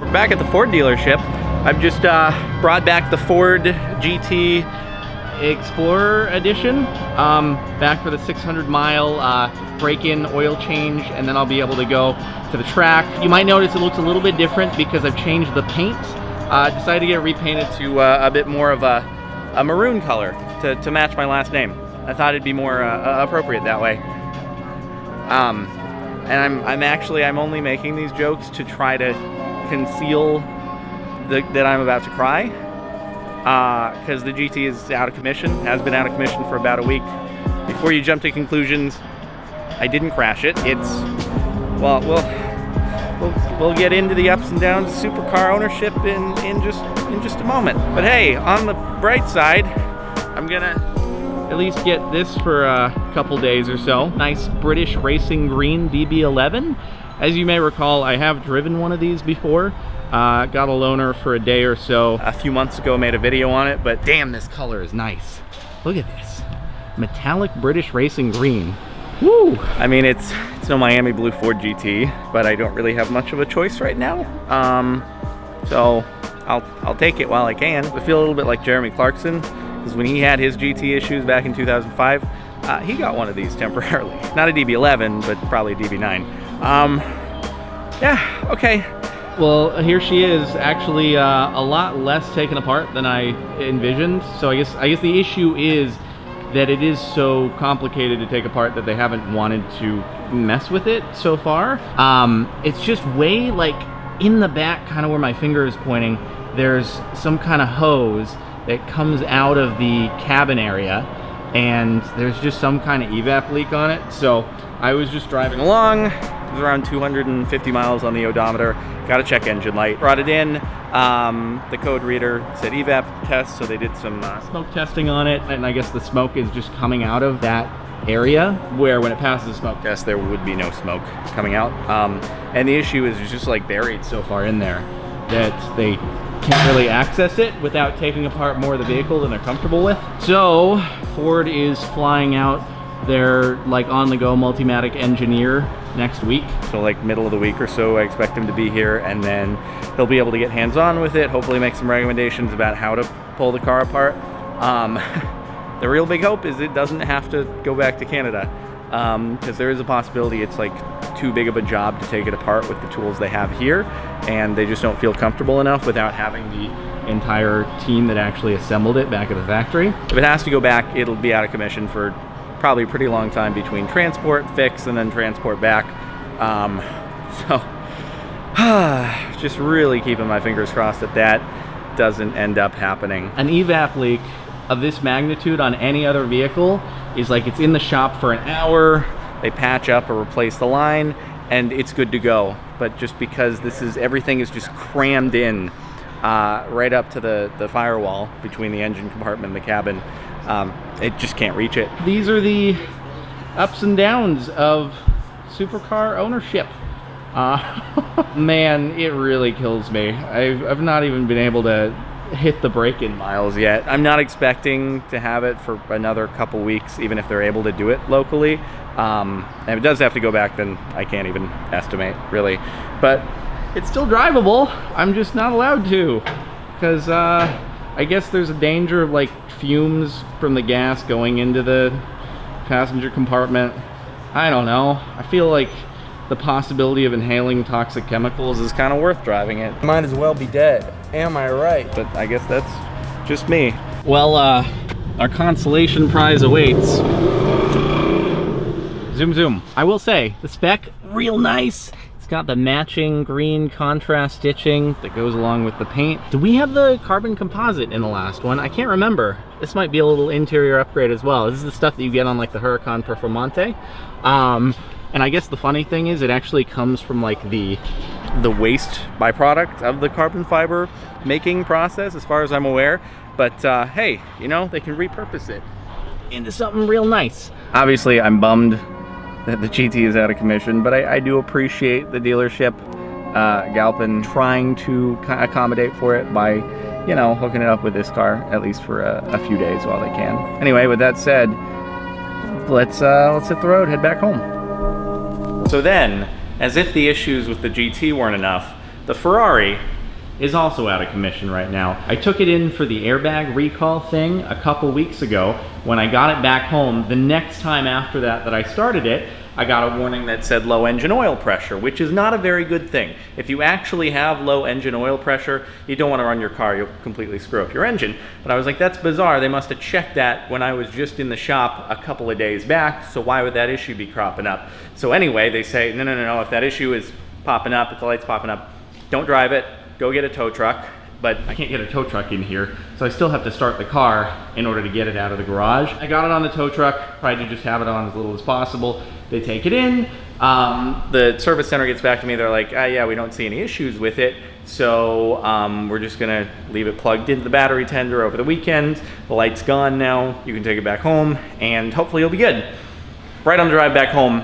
We're back at the Ford dealership. I've just brought back the Ford GT Explorer Edition, back for the 600-mile break-in oil change, and then I'll be able to go to the track. You might notice it looks a little bit different because I've changed the paint. Decided to get it repainted to a bit more of a maroon color to match my last name. I thought it'd be more appropriate that way. And I'm only making these jokes to try to conceal that I'm about to cry, because the GT is out of commission, has been out of commission for about a week. Before you jump to conclusions, I didn't crash it. It's, well, we'll get into the ups and downs of supercar ownership in just a moment. But hey, on the bright side, I'm gonna at least get this for a couple days or so. Nice British racing green DB11. As you may recall, I have driven one of these before. Got a loaner for a day or so. A few months ago, made a video on it, but damn, this color is nice. Look at this. Metallic British racing green. Woo! I mean, it's no Miami Blue Ford GT, but I don't really have much of a choice right now. So I'll take it while I can. I feel a little bit like Jeremy Clarkson, because when he had his GT issues back in 2005, he got one of these temporarily. Not a DB11, but probably a DB9. Yeah, okay. Well, here she is, actually a lot less taken apart than I envisioned. So I guess the issue is that it is so complicated to take apart that they haven't wanted to mess with it so far. It's just way, like, in the back, kind of where my finger is pointing, there's some kind of hose that comes out of the cabin area, and there's just some kind of evap leak on it. So I was just driving along. It was around 250 miles on the odometer. Got a check engine light. Brought it in. The code reader said evap test, so they did some smoke testing on it, and I guess the smoke is just coming out of that area where when it passes the smoke test there would be no smoke coming out. And the issue is it's just like buried so far in there that they can't really access it without taking apart more of the vehicle than they're comfortable with. So Ford is flying out their like on-the-go Multimatic engineer next week. So like middle of the week or so, I expect him to be here, and then he'll be able to get hands-on with it, hopefully make some recommendations about how to pull the car apart. The real big hope is it doesn't have to go back to Canada, because there is a possibility it's like too big of a job to take it apart with the tools they have here, and they just don't feel comfortable enough without having the entire team that actually assembled it back at the factory. If it has to go back, it'll be out of commission for probably a pretty long time between transport, fix, and then transport back. So just really keeping my fingers crossed that that doesn't end up happening. An evap leak of this magnitude on any other vehicle is like it's in the shop for an hour, they patch up or replace the line, and it's good to go. But just because everything is just crammed in right up to the firewall between the engine compartment and the cabin, it just can't reach it. These are the ups and downs of supercar ownership. Man, it really kills me. I've not even been able to hit the break-in miles yet. I'm not expecting to have it for another couple weeks, even if they're able to do it locally. And if it does have to go back, then I can't even estimate, really. But it's still drivable. I'm just not allowed to, because I guess there's a danger of like fumes from the gas going into the passenger compartment. I don't know. I feel like the possibility of inhaling toxic chemicals is kind of worth driving it. Might as well be dead. Am I right? But I guess that's just me. Well, our consolation prize awaits. Zoom zoom. I will say, the spec, real nice. It's got the matching green contrast stitching that goes along with the paint. Do we have the carbon composite in the last one? I can't remember. This might be a little interior upgrade as well. This is the stuff that you get on like the Huracan Performante. And I guess the funny thing is it actually comes from like the waste byproduct of the carbon fiber making process, as far as I'm aware. But hey, you know, they can repurpose it into something real nice. Obviously, I'm bummed that the GT is out of commission, but I do appreciate the dealership, Galpin, trying to accommodate for it by, you know, hooking it up with this car, at least for a few days while they can. Anyway, with that said, let's hit the road, head back home. So then, as if the issues with the GT weren't enough, The Ferrari is also out of commission right now. I took it in for the airbag recall thing a couple weeks ago. When I got it back home, the next time after that I started it, I got a warning that said low engine oil pressure, which is not a very good thing. If you actually have low engine oil pressure, you don't want to run your car, you'll completely screw up your engine. But I was like, that's bizarre, they must have checked that when I was just in the shop a couple of days back, so why would that issue be cropping up? So anyway, they say, no, if that issue is popping up, if the light's popping up, don't drive it, go get a tow truck. But I can't get a tow truck in here, so I still have to start the car in order to get it out of the garage. I got it on the tow truck, tried to just have it on as little as possible. They take it in, the service center gets back to me, they're like, yeah, we don't see any issues with it, so we're just gonna leave it plugged into the battery tender over the weekend. The light's gone now, you can take it back home, and hopefully it'll be good. Right on the drive back home,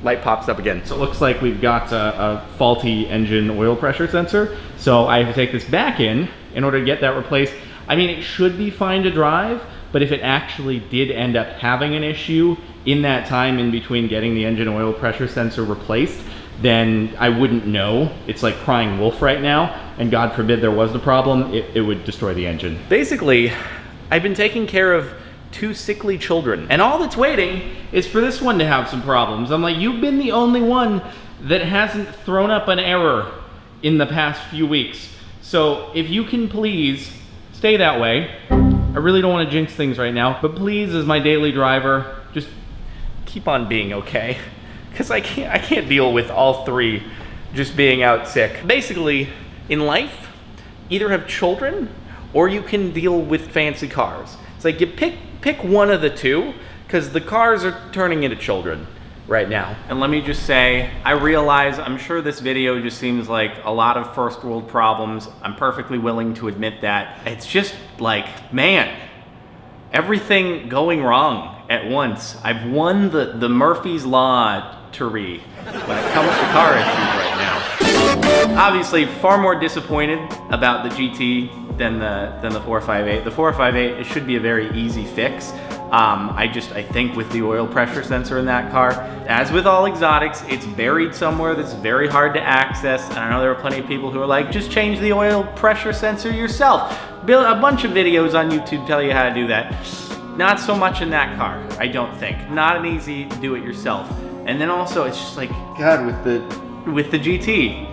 light pops up again. So it looks like we've got a faulty engine oil pressure sensor. So I have to take this back in order to get that replaced. I mean, it should be fine to drive, but if it actually did end up having an issue in that time in between getting the engine oil pressure sensor replaced, then I wouldn't know. It's like crying wolf right now, and God forbid there was the problem, it would destroy the engine. Basically, I've been taking care of 2 sickly children, and all that's waiting is for this one to have some problems. I'm like, you've been the only one that hasn't thrown up an error in the past few weeks. So if you can please stay that way. I really don't want to jinx things right now, but please, as my daily driver, just keep on being okay. Because I can't deal with all 3 just being out sick. Basically, in life, either have children or you can deal with fancy cars. It's like you pick one of the two, because the cars are turning into children right now. And let me just say, I realize, I'm sure this video just seems like a lot of first world problems. I'm perfectly willing to admit that. It's just like, man, everything going wrong at once. I've won the Murphy's Law when it comes to car issues right now. Obviously, far more disappointed about the GT than the 458. The 458, it should be a very easy fix. I think with the oil pressure sensor in that car, as with all exotics, it's buried somewhere that's very hard to access. And I know there are plenty of people who are like, just change the oil pressure sensor yourself. Build a bunch of videos on YouTube tell you how to do that. Not so much in that car, I don't think. Not an easy do it yourself. And then also, it's just like, God, with the GT,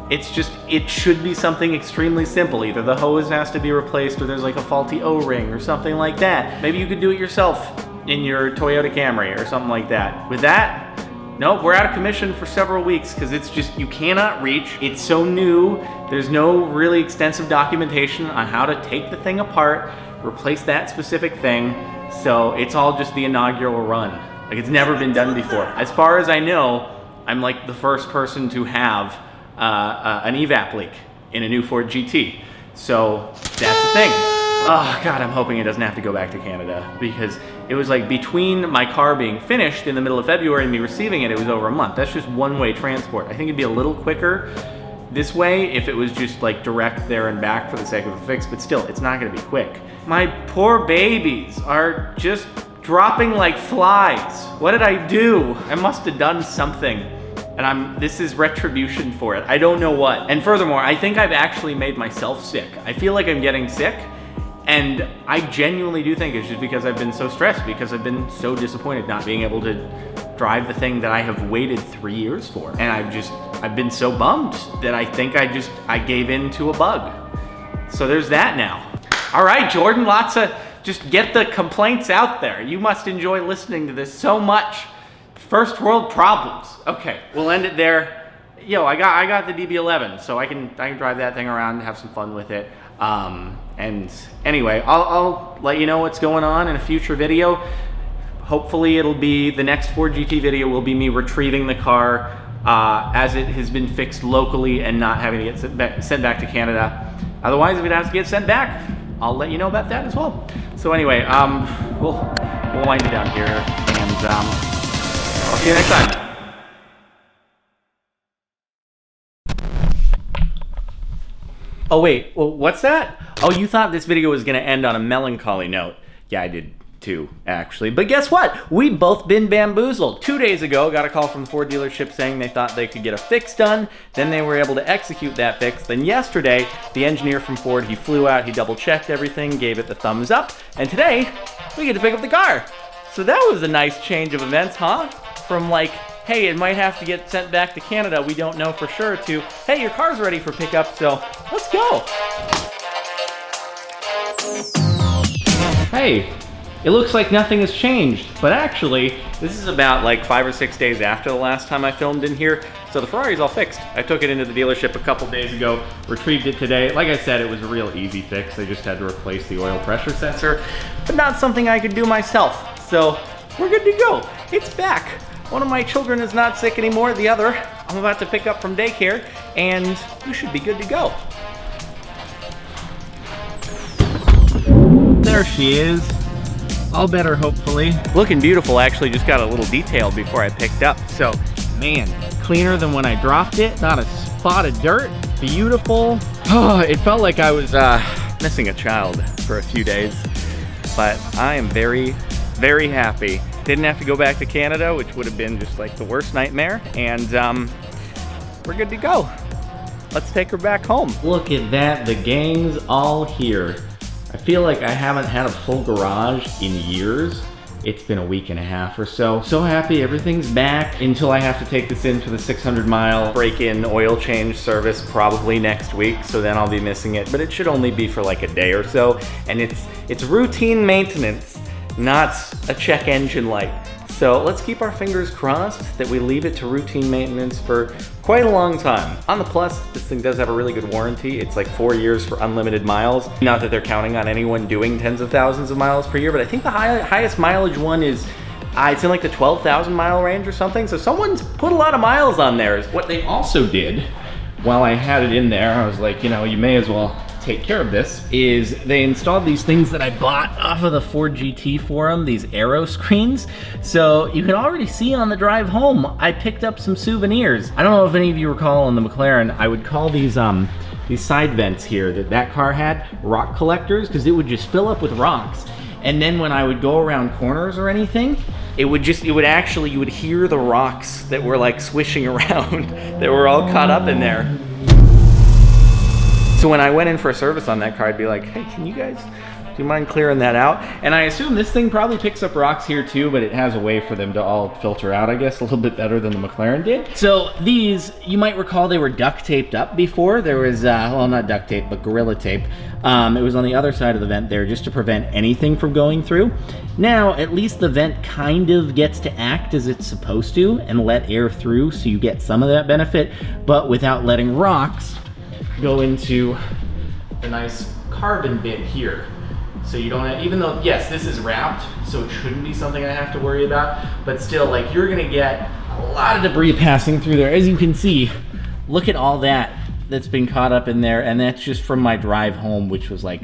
it should be something extremely simple. Either the hose has to be replaced or there's like a faulty O-ring or something like that. Maybe you could do it yourself in your Toyota Camry or something like that. With that, nope, we're out of commission for several weeks because it's just, you cannot reach. It's so new. There's no really extensive documentation on how to take the thing apart, replace that specific thing. So it's all just the inaugural run. Like, it's never been done before. As far as I know, I'm like the first person to have an evap leak in a new Ford GT. So that's the thing. Oh God, I'm hoping it doesn't have to go back to Canada, because it was like between my car being finished in the middle of February and me receiving it, it was over a month. That's just one-way transport. I think it'd be a little quicker this way if it was just like direct there and back for the sake of a fix, but still, it's not gonna be quick. My poor babies are just dropping like flies. What did I do? I must have done something. And this is retribution for it. I don't know what. And furthermore, I think I've actually made myself sick. I feel like I'm getting sick, and I genuinely do think it's just because I've been so stressed, because I've been so disappointed not being able to drive the thing that I have waited 3 years for. And I've been so bummed that I think I gave in to a bug. So there's that now. All right, Jordan, just get the complaints out there. You must enjoy listening to this so much. First world problems. Okay, we'll end it there. Yo, I got the DB11, so I can drive that thing around and have some fun with it. And anyway, I'll let you know what's going on in a future video. Hopefully it'll be, the next Ford GT video will be me retrieving the car as it has been fixed locally and not having to get sent back to Canada. Otherwise, if it has to get sent back, I'll let you know about that as well. So anyway, we'll wind it down here, and I'll see you next time. Oh wait, well, what's that? Oh, you thought this video was gonna end on a melancholy note. Yeah, I did two, actually. But guess what? We've both been bamboozled. 2 days ago, got a call from the Ford dealership saying they thought they could get a fix done. Then they were able to execute that fix. Then yesterday, the engineer from Ford, he flew out, he double-checked everything, gave it the thumbs up. And today, we get to pick up the car. So that was a nice change of events, huh? From like, hey, it might have to get sent back to Canada, we don't know for sure, to, hey, your car's ready for pickup, so let's go. Hey, it looks like nothing has changed, but actually, this is about like 5 or 6 days after the last time I filmed in here, so the Ferrari's all fixed. I took it into the dealership a couple days ago, retrieved it today. Like I said, it was a real easy fix. They just had to replace the oil pressure sensor, but not something I could do myself. So we're good to go. It's back. One of my children is not sick anymore. The other, I'm about to pick up from daycare, and we should be good to go. There she is. All better, hopefully. Looking beautiful, actually. Just got a little detail before I picked up. So, man, cleaner than when I dropped it. Not a spot of dirt. Beautiful. Oh, it felt like I was missing a child for a few days. But I am very, very happy. Didn't have to go back to Canada, which would have been just like the worst nightmare. And we're good to go. Let's take her back home. Look at that. The gang's all here. I feel like I haven't had a full garage in years. It's been a week and a half or so. So happy everything's back until I have to take this in for the 600-mile break-in oil change service probably next week. So then I'll be missing it, but it should only be for like a day or so. And it's routine maintenance, not a check engine light. So let's keep our fingers crossed that we leave it to routine maintenance for quite a long time. On the plus, this thing does have a really good warranty. It's like 4 years for unlimited miles. Not that they're counting on anyone doing tens of thousands of miles per year, but I think the highest mileage one is, it's in like the 12,000 mile range or something. So someone's put a lot of miles on there. What they also did, while I had it in there, I was like, you know, you may as well take care of this, is they installed these things that I bought off of the Ford GT forum, these arrow screens. So you can already see on the drive home, I picked up some souvenirs. I don't know if any of you recall on the McLaren, I would call these side vents here that car had rock collectors, because it would just fill up with rocks. And then when I would go around corners or anything, you would hear the rocks that were like swishing around that were all caught up in there. So when I went in for a service on that car, I'd be like, hey, do you mind clearing that out? And I assume this thing probably picks up rocks here too, but it has a way for them to all filter out, I guess, a little bit better than the McLaren did. So these, you might recall they were duct taped up before. There was, well, not duct tape, but Gorilla Tape. It was on the other side of the vent there just to prevent anything from going through. Now, at least the vent kind of gets to act as it's supposed to and let air through, so you get some of that benefit, but without letting rocks go into the nice carbon bit here. So you don't have, even though, yes, this is wrapped, so it shouldn't be something I have to worry about, but still, like, you're gonna get a lot of debris passing through there. As you can see, look at all that's been caught up in there, and that's just from my drive home, which was like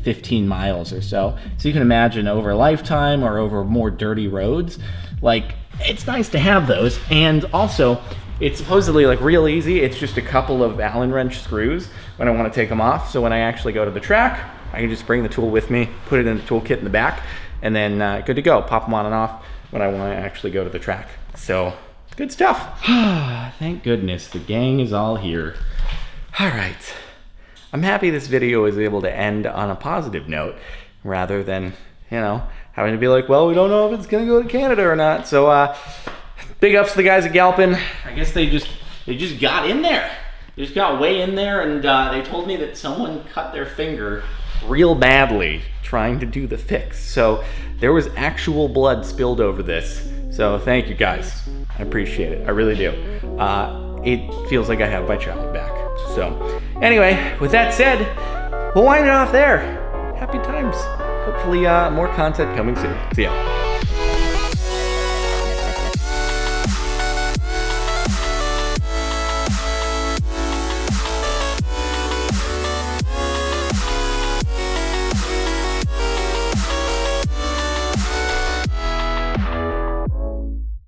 15 miles or so. So you can imagine over a lifetime or over more dirty roads, like, it's nice to have those. And also, it's supposedly like real easy. It's just a couple of Allen wrench screws when I want to take them off. So when I actually go to the track, I can just bring the tool with me, put it in the toolkit in the back, and then good to go. Pop them on and off when I want to actually go to the track. So good stuff. Thank goodness the gang is all here. All right. I'm happy this video is able to end on a positive note rather than, you know, having to be like, well, we don't know if it's going to go to Canada or not. So big ups to the guys at Galpin. I guess they just got in there. They just got way in there, and they told me that someone cut their finger real badly trying to do the fix. So there was actual blood spilled over this. So thank you guys. I appreciate it. I really do. It feels like I have my child back. So anyway, with that said, we'll wind it off there. Happy times. Hopefully more content coming soon. See ya.